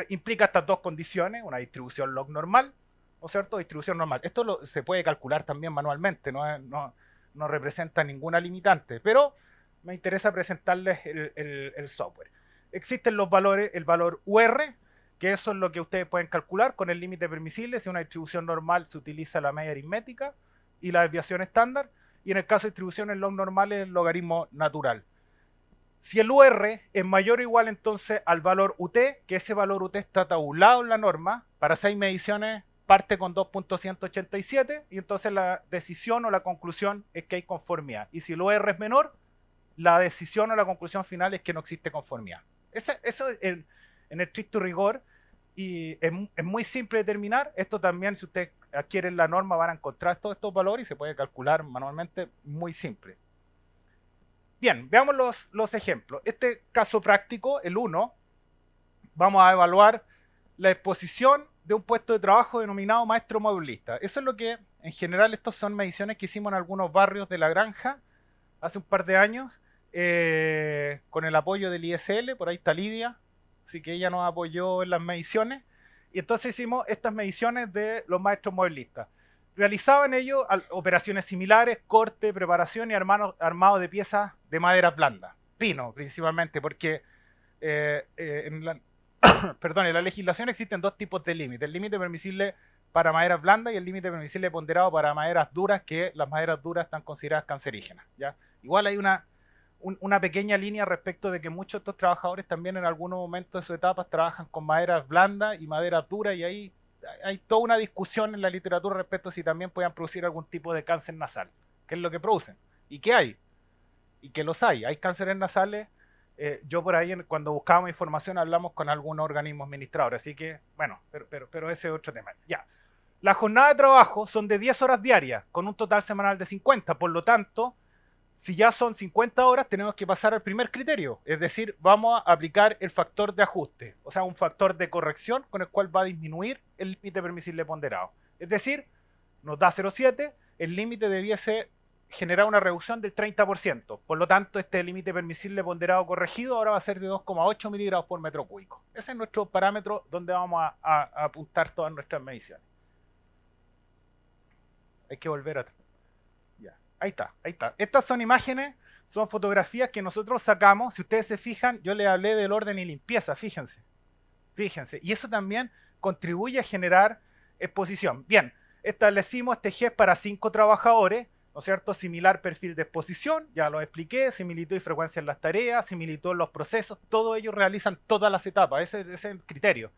Implica estas dos condiciones, una distribución log normal, ¿no es cierto? Distribución normal. Esto se puede calcular también manualmente, no representa ninguna limitante, pero me interesa presentarles el software. Existen los valores, el valor UR, que eso es lo que ustedes pueden calcular con el límite permisible. Si una distribución normal se utiliza la media aritmética y la desviación estándar, y en el caso de distribuciones log normales el logaritmo natural. Si el UR es mayor o igual entonces al valor UT, que ese valor UT está tabulado en la norma, para 6 mediciones parte con 2.187 y entonces la decisión o la conclusión es que hay conformidad. Y si el UR es menor, la decisión o la conclusión final es que no existe conformidad. Eso es en el estricto rigor y es muy simple de determinar. Esto también, si ustedes adquieren la norma, van a encontrar todos estos valores y se puede calcular manualmente, muy simple. Bien, veamos los ejemplos. Este caso práctico, el 1, vamos a evaluar la exposición de un puesto de trabajo denominado maestro modulista. Eso es lo que, en general, estas son mediciones que hicimos en algunos barrios de La Granja hace un par de años, con el apoyo del ISL, por ahí está Lidia, así que ella nos apoyó en las mediciones, y entonces hicimos estas mediciones de los maestros modelistas. Realizaban ellos operaciones similares, corte, preparación y armado de piezas de madera blanda, pino principalmente, porque en la legislación existen dos tipos de límite, el límite permisible para maderas blandas y el límite permisible ponderado para maderas duras, que las maderas duras están consideradas cancerígenas, ¿ya? Igual hay una pequeña línea respecto de que muchos de estos trabajadores también en algunos momentos de sus etapas trabajan con maderas blandas y maderas duras, y ahí hay toda una discusión en la literatura respecto a si también puedan producir algún tipo de cáncer nasal, qué es lo que producen y qué hay, y que los hay cánceres nasales. Yo por ahí cuando buscábamos información hablamos con algunos organismos administradores, así que bueno, pero ese es otro tema. Ya. La jornada de trabajo son de 10 horas diarias, con un total semanal de 50. Por lo tanto, si ya son 50 horas, tenemos que pasar al primer criterio. Es decir, vamos a aplicar el factor de ajuste, o sea, un factor de corrección con el cual va a disminuir el límite permisible ponderado. Es decir, nos da 0,7, el límite debiese generar una reducción del 30%. Por lo tanto, este límite permisible ponderado corregido ahora va a ser de 2,8 miligramos por metro cúbico. Ese es nuestro parámetro donde vamos a apuntar todas nuestras mediciones. Hay que volver atrás. Ya. Ahí está. Estas son imágenes, son fotografías que nosotros sacamos. Si ustedes se fijan, yo les hablé del orden y limpieza, fíjense. Y eso también contribuye a generar exposición. Bien, establecimos este GES para 5 trabajadores, ¿no es cierto? Similar perfil de exposición, ya lo expliqué, similitud y frecuencia en las tareas, similitud en los procesos, todos ellos realizan todas las etapas, ese es el criterio.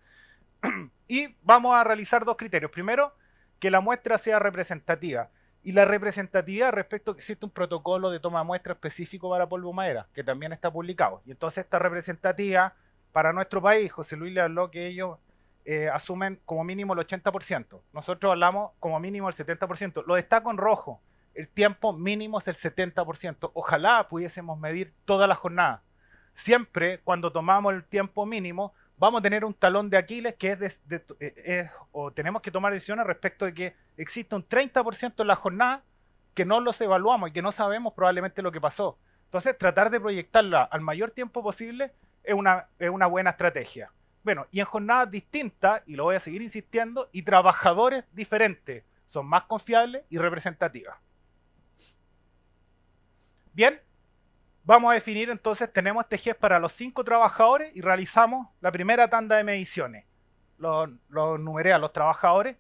Y vamos a realizar dos criterios. Primero, que la muestra sea representativa. Y la representatividad respecto a que existe un protocolo de toma de muestra específico para polvo madera, que también está publicado. Y entonces esta representativa para nuestro país, José Luis le habló que ellos asumen como mínimo el 80%. Nosotros hablamos como mínimo el 70%. Lo destaco en rojo. El tiempo mínimo es el 70%. Ojalá pudiésemos medir toda la jornada. Siempre cuando tomamos el tiempo mínimo, vamos a tener un talón de Aquiles que o tenemos que tomar decisiones respecto de que existe un 30% en la jornada que no los evaluamos y que no sabemos probablemente lo que pasó. Entonces, tratar de proyectarla al mayor tiempo posible es una buena estrategia. Bueno, y en jornadas distintas, y lo voy a seguir insistiendo, y trabajadores diferentes, son más confiables y representativas. Bien, vamos a definir entonces, tenemos este GES para los 5 trabajadores y realizamos la primera tanda de mediciones. Los numeré a los trabajadores,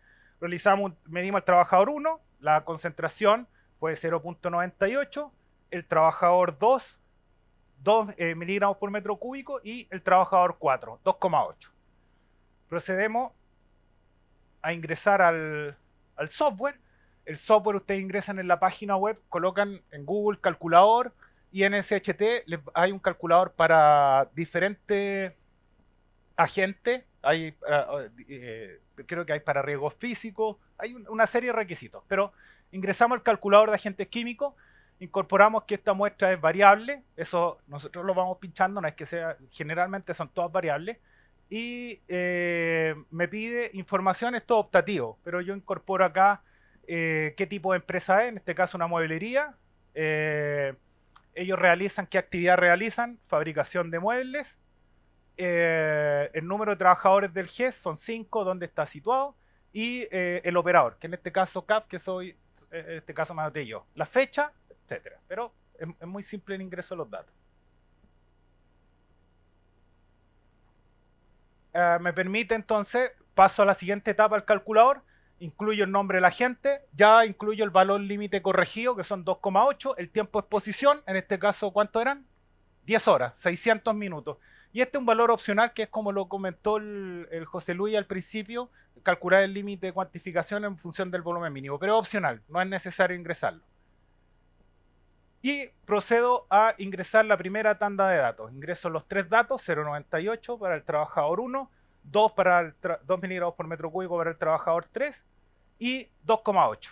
medimos al trabajador 1, la concentración fue 0,98, el trabajador 2 miligramos por metro cúbico y el trabajador 4, 2,8. Procedemos a ingresar al software El software ustedes ingresan en la página web, colocan en Google calculador y en SHT hay un calculador para diferentes agentes. Hay, creo que hay para riesgos físicos, hay una serie de requisitos, pero ingresamos el calculador de agentes químicos, incorporamos que esta muestra es variable, eso nosotros lo vamos pinchando, no es que sea, generalmente son todas variables, y me pide información, esto optativo, pero yo incorporo acá qué tipo de empresa es, en este caso una mueblería, ellos realizan, qué actividad realizan, fabricación de muebles, el número de trabajadores del GES son 5, dónde está situado, y el operador, que en este caso CAP, que soy, en este caso me anoté yo, la fecha, etcétera. Pero es muy simple el ingreso de los datos. Me permite entonces, paso a la siguiente etapa del calculador, incluyo el nombre del agente, ya incluyo el valor límite corregido, que son 2,8, el tiempo de exposición, en este caso, ¿cuánto eran? 10 horas, 600 minutos. Y este es un valor opcional que es como lo comentó el José Luis al principio, calcular el límite de cuantificación en función del volumen mínimo, pero es opcional, no es necesario ingresarlo. Y procedo a ingresar la primera tanda de datos. Ingreso los 3 datos, 0,98 para el trabajador 1, 2 para 2 miligramos por metro cúbico para el trabajador 3 y 2,8.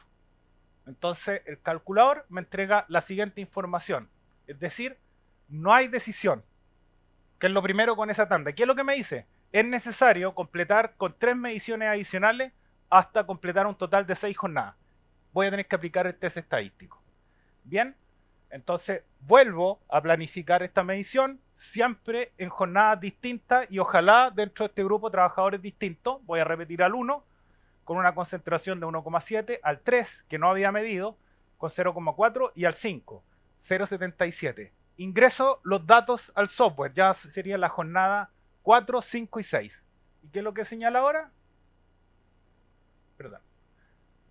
Entonces el calculador me entrega la siguiente información, es decir, no hay decisión, que es lo primero con esa tanda. ¿Qué es lo que me dice? Es necesario completar con 3 mediciones adicionales hasta completar un total de 6 jornadas. Voy a tener que aplicar el test estadístico. Bien, entonces vuelvo a planificar esta medición siempre en jornadas distintas y ojalá dentro de este grupo de trabajadores distintos. Voy a repetir al 1 con una concentración de 1,7, al 3 que no había medido con 0,4 y al 5, 0,77. Ingreso los datos al software, ya sería la jornada 4, 5 y 6. ¿Y qué es lo que señala ahora? Perdón.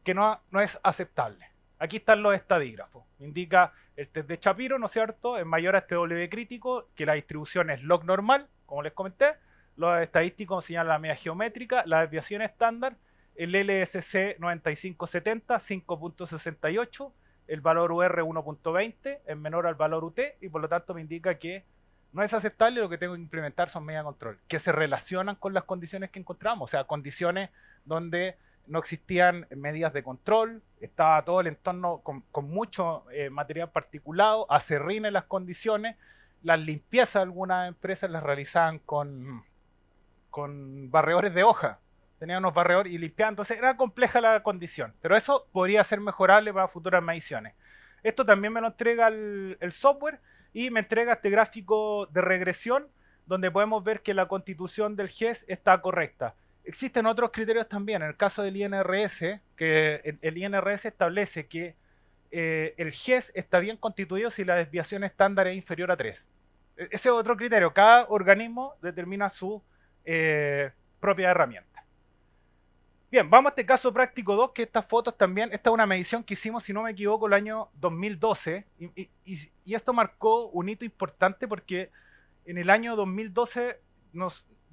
Que no es aceptable. Aquí están los estadígrafos. Indica el test de Shapiro, ¿no es cierto? Es mayor a este W crítico, que la distribución es log normal, como les comenté. Los estadísticos señalan la media geométrica, la desviación estándar, el LSC 9570, 5.68, el valor UR 1.20 es menor al valor UT y por lo tanto me indica que no es aceptable. Lo que tengo que implementar son medidas de control que se relacionan con las condiciones que encontramos, o sea, condiciones donde no existían medidas de control, estaba todo el entorno con mucho material particulado, acerrín en las condiciones, las limpiezas de algunas empresas las realizaban con barredores de hoja, tenían unos barredores y limpiaban, entonces era compleja la condición, pero eso podría ser mejorable para futuras mediciones. Esto también me lo entrega el software y me entrega este gráfico de regresión donde podemos ver que la constitución del GES está correcta. Existen otros criterios también. En el caso del INRS, que el INRS establece que el GES está bien constituido si la desviación estándar es inferior a 3. Ese es otro criterio. Cada organismo determina su propia herramienta. Bien, vamos a este caso práctico 2, que estas fotos también, esta es una medición que hicimos, si no me equivoco, el año 2012, y esto marcó un hito importante porque en el año 2012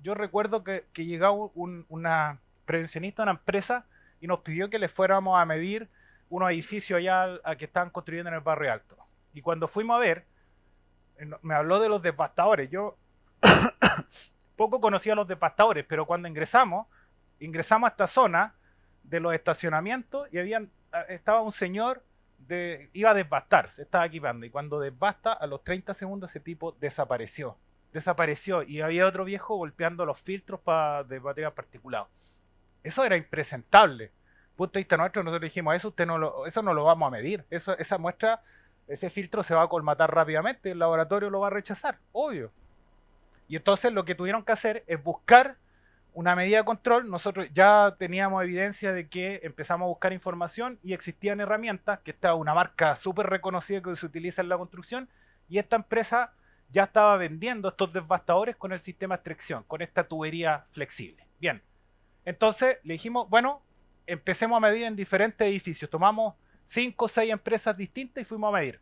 yo recuerdo que llegaba una prevencionista a una empresa y nos pidió que le fuéramos a medir unos edificios allá que estaban construyendo en el barrio alto. Y cuando fuimos a ver, me habló de los devastadores. Yo poco conocía a los devastadores, pero cuando ingresamos a esta zona de los estacionamientos y estaba un señor, iba a devastar, se estaba equipando, y cuando devasta, a los 30 segundos ese tipo desapareció y había otro viejo golpeando los filtros de material particulado. Eso era impresentable. Punto de vista nuestro, nosotros dijimos, eso no lo vamos a medir. Esa muestra, ese filtro se va a colmatar rápidamente, el laboratorio lo va a rechazar, obvio. Y entonces lo que tuvieron que hacer es buscar una medida de control. Nosotros ya teníamos evidencia de que empezamos a buscar información y existían herramientas, que está una marca súper reconocida que se utiliza en la construcción, y esta empresa ya estaba vendiendo estos devastadores con el sistema de extracción, con esta tubería flexible. Bien, entonces le dijimos, bueno, empecemos a medir en diferentes edificios. Tomamos 5 o 6 empresas distintas y fuimos a medir.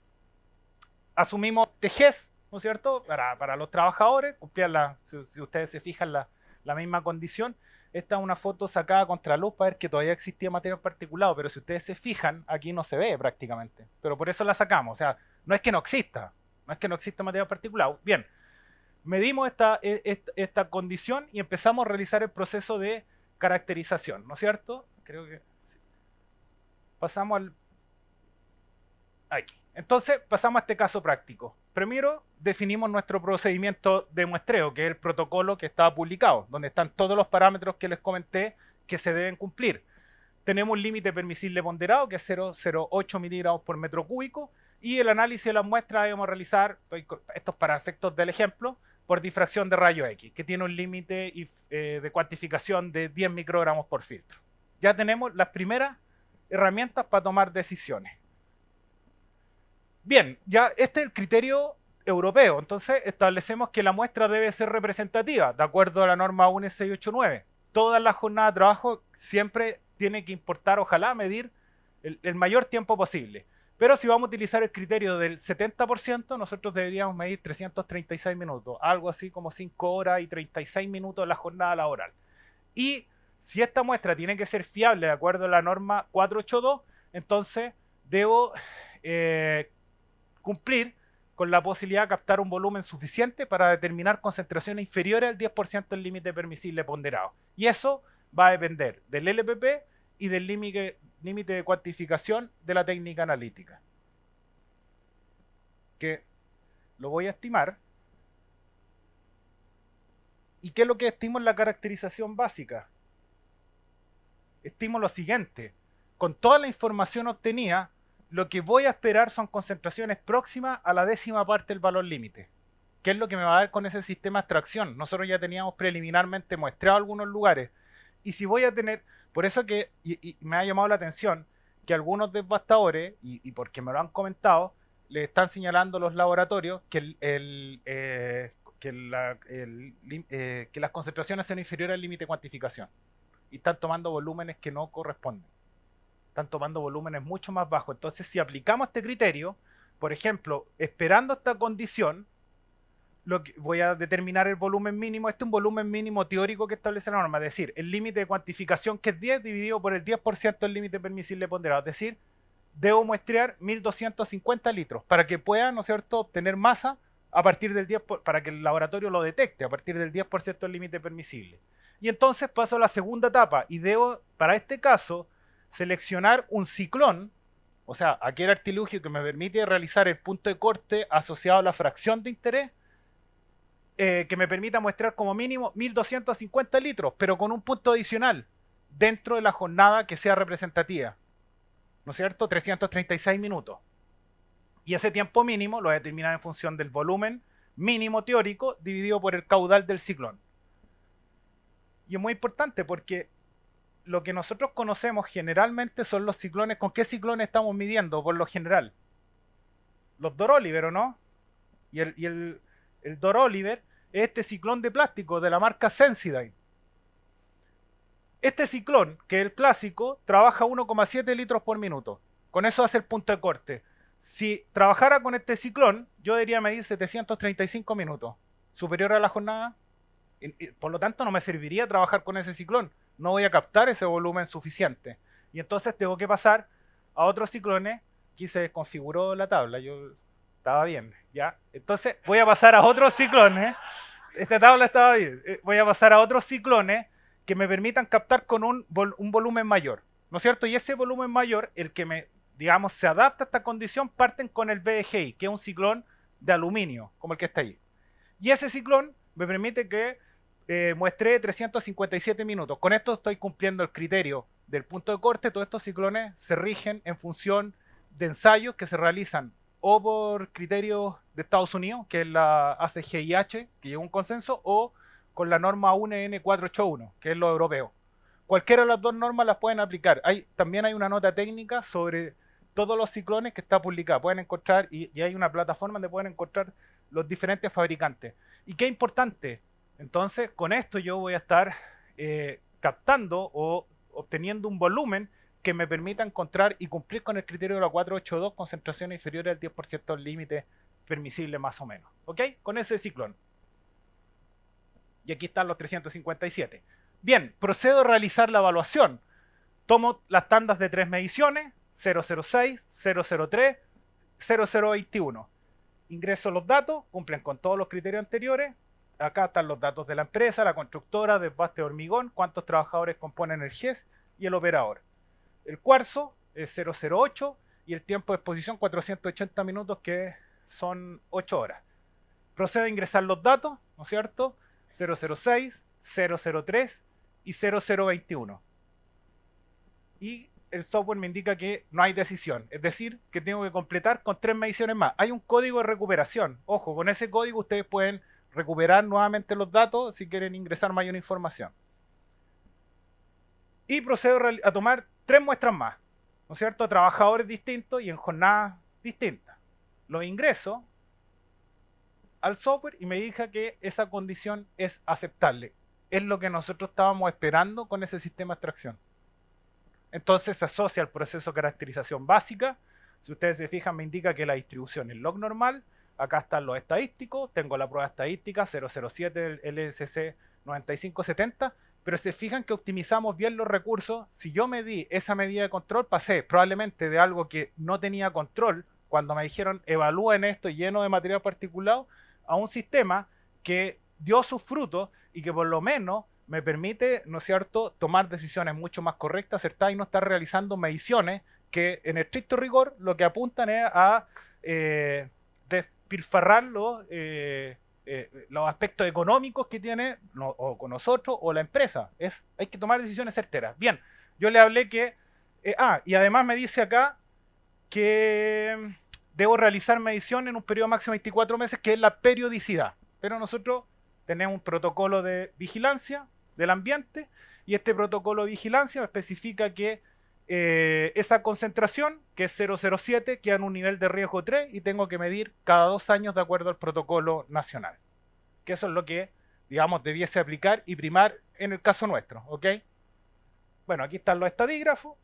Asumimos TGES, ¿no es cierto? Para los trabajadores, cumplían si ustedes se fijan, la misma condición. esta es una foto sacada a contraluz para ver que todavía existía material particulado, pero si ustedes se fijan, aquí no se ve prácticamente. Pero por eso la sacamos. O sea, no es que no exista, no es que no exista material particulado. Bien, medimos esta condición y empezamos a realizar el proceso de caracterización, ¿no es cierto? Creo que sí. Pasamos al... aquí. Entonces pasamos a este caso práctico. Primero definimos nuestro procedimiento de muestreo, que es el protocolo que estaba publicado, donde están todos los parámetros que les comenté que se deben cumplir. Tenemos un límite permisible ponderado, que es 0,08 miligramos por metro cúbico, y el análisis de las muestras debemos realizar, esto es para efectos del ejemplo, por difracción de rayos X, que tiene un límite de cuantificación de 10 microgramos por filtro. Ya tenemos las primeras herramientas para tomar decisiones. Bien, ya este es el criterio europeo, entonces establecemos que la muestra debe ser representativa, de acuerdo a la norma UNE 689. Toda la jornada de trabajo siempre tiene que importar, ojalá, medir el mayor tiempo posible. Pero si vamos a utilizar el criterio del 70%, nosotros deberíamos medir 336 minutos, algo así como 5 horas y 36 minutos de la jornada laboral. Y si esta muestra tiene que ser fiable de acuerdo a la norma 482, entonces debo cumplir con la posibilidad de captar un volumen suficiente para determinar concentraciones inferiores al 10% del límite permisible ponderado. Y eso va a depender del LPP y del límite de cuantificación de la técnica analítica, que lo voy a estimar. ¿Y qué es lo que estimo en la caracterización básica? Estimo lo siguiente: con toda la información obtenida, lo que voy a esperar son concentraciones próximas a la décima parte del valor límite. ¿Qué es lo que me va a dar con ese sistema de extracción? Nosotros ya teníamos preliminarmente muestrado algunos lugares. Y si voy a tener... Por eso que y me ha llamado la atención que algunos devastadores, y porque me lo han comentado, le están señalando los laboratorios que las concentraciones sean inferiores al límite de cuantificación. Y están tomando volúmenes que no corresponden. Están tomando volúmenes mucho más bajos. Entonces, si aplicamos este criterio, por ejemplo, esperando esta condición, voy a determinar el volumen mínimo. Este es un volumen mínimo teórico que establece la norma, es decir, el límite de cuantificación, que es 10 dividido por el 10% del límite permisible ponderado, es decir, debo muestrear 1250 litros para que pueda, ¿no es cierto?, obtener masa a partir del 10%, para que el laboratorio lo detecte a partir del 10% del límite permisible. Y entonces paso a la segunda etapa y debo, para este caso, seleccionar un ciclón, o sea, aquel artilugio que me permite realizar el punto de corte asociado a la fracción de interés, que me permita muestrear como mínimo 1250 litros, pero con un punto adicional dentro de la jornada que sea representativa, ¿no es cierto? 336 minutos. Y ese tiempo mínimo lo voy a determinar en función del volumen mínimo teórico dividido por el caudal del ciclón. Y es muy importante porque lo que nosotros conocemos generalmente son los ciclones. ¿Con qué ciclones estamos midiendo por lo general? Los Dor-Oliver, ¿o no? Y el Dor-Oliver es este ciclón de plástico de la marca Sensodyne. Este ciclón, que es el clásico, trabaja 1,7 litros por minuto. Con eso hace el punto de corte. Si trabajara con este ciclón, yo debería medir 735 minutos. ¿Superior a la jornada? Por lo tanto, no me serviría trabajar con ese ciclón. No voy a captar ese volumen suficiente. Y entonces tengo que pasar a otros ciclones. Aquí se desconfiguró la tabla. Yo estaba bien, ¿ya? Entonces voy a pasar a otros ciclones. Esta tabla estaba bien. Voy a pasar a otros ciclones que me permitan captar con un volumen mayor, ¿no es cierto? Y ese volumen mayor, el que me, digamos, se adapta a esta condición, parten con el BGI, que es un ciclón de aluminio, como el que está ahí. Y ese ciclón me permite que muestre 357 minutos. Con esto estoy cumpliendo el criterio del punto de corte. Todos estos ciclones se rigen en función de ensayos que se realizan o por criterios de Estados Unidos, que es la ACGIH, que llegó a un consenso, o con la norma UNE N481, que es lo europeo. Cualquiera de las dos normas las pueden aplicar. También hay una nota técnica sobre todos los ciclones que está publicada. Pueden encontrar, y hay una plataforma donde pueden encontrar los diferentes fabricantes. ¿Y qué importante? Entonces, con esto yo voy a estar captando o obteniendo un volumen que me permita encontrar y cumplir con el criterio de la 482, concentraciones inferiores al 10% del límite permisible más o menos. ¿Ok? Con ese ciclón. Y aquí están los 357. Bien, procedo a realizar la evaluación. Tomo las tandas de 3 mediciones, 006, 003, 0021. Ingreso los datos, cumplen con todos los criterios anteriores. Acá están los datos de la empresa, la constructora, desbaste de hormigón, cuántos trabajadores componen el GES y el operador. El cuarzo es 008 y el tiempo de exposición 480 minutos, que son 8 horas. Procedo a ingresar los datos, ¿no es cierto? 006, 003 y 0021. Y el software me indica que no hay decisión, es decir, que tengo que completar con 3 mediciones más. Hay un código de recuperación. Ojo, con ese código ustedes pueden recuperar nuevamente los datos si quieren ingresar mayor información. Y procedo a tomar 3 muestras más, ¿no es cierto? A trabajadores distintos y en jornadas distintas. Los ingreso al software y me diga que esa condición es aceptable. Es lo que nosotros estábamos esperando con ese sistema de extracción. Entonces se asocia al proceso de caracterización básica. Si ustedes se fijan, me indica que la distribución es log normal. Acá están los estadísticos. Tengo la prueba estadística 007 LSC 9570. Pero se fijan que optimizamos bien los recursos. Si yo medí esa medida de control, pasé probablemente de algo que no tenía control, cuando me dijeron evalúen esto lleno de material particulado, a un sistema que dio sus frutos y que por lo menos me permite, ¿no es cierto?, tomar decisiones mucho más correctas, acertadas, y no estar realizando mediciones que en estricto rigor lo que apuntan es a despilfarrar los aspectos económicos que tiene o con nosotros o la empresa. Hay que tomar decisiones certeras. Bien, yo le hablé que... y además me dice acá que debo realizar medición en un periodo máximo de 24 meses, que es la periodicidad. Pero nosotros tenemos un protocolo de vigilancia del ambiente, y este protocolo de vigilancia me especifica que esa concentración, que es 007, queda en un nivel de riesgo 3 y tengo que medir cada 2 años de acuerdo al protocolo nacional. Que eso es lo que, digamos, debiese aplicar y primar en el caso nuestro, ¿ok? Bueno, aquí están los estadígrafos,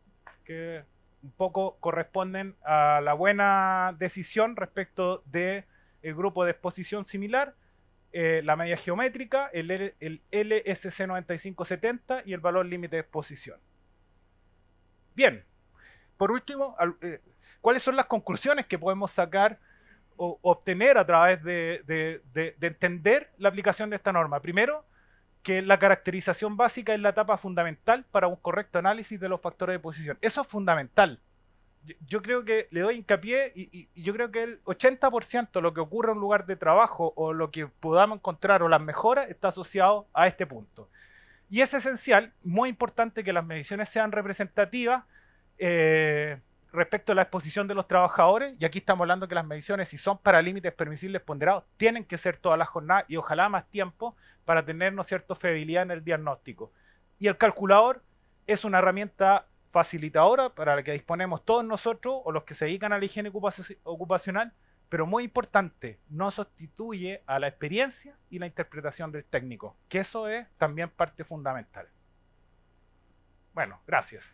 que un poco corresponden a la buena decisión respecto del grupo de exposición similar. La media geométrica, el LSC 9570 y el valor límite de exposición. Bien, por último, ¿cuáles son las conclusiones que podemos sacar o obtener a través de entender la aplicación de esta norma? Primero, que la caracterización básica es la etapa fundamental para un correcto análisis de los factores de posición. Eso es fundamental. Yo creo que le doy hincapié y yo creo que el 80% de lo que ocurre en un lugar de trabajo o lo que podamos encontrar o las mejoras está asociado a este punto. Y es esencial, muy importante, que las mediciones sean representativas respecto a la exposición de los trabajadores. Y aquí estamos hablando que las mediciones, si son para límites permisibles ponderados, tienen que ser todas las jornadas y ojalá más tiempo para tener, ¿no es cierto?, fiabilidad en el diagnóstico. Y el calculador es una herramienta facilitadora para la que disponemos todos nosotros o los que se dedican a la higiene ocupacional, pero muy importante, no sustituye a la experiencia y la interpretación del técnico, que eso es también parte fundamental. Bueno, gracias.